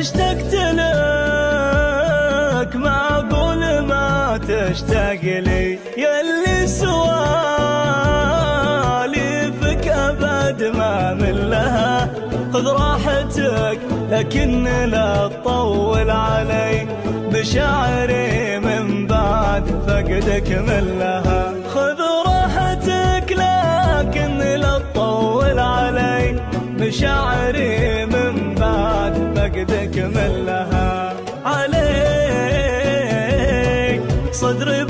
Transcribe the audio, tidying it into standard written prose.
اشتقت لك معقول ما تشتاق لي، ياللي سواليفك أبد ما من لها. خذ راحتك لكن لا تطول علي، بشعري من بعد فقدك من لها. خذ راحتك لكن لا تطول علي، بشعري من بعد فقدك من لها. عليك صدري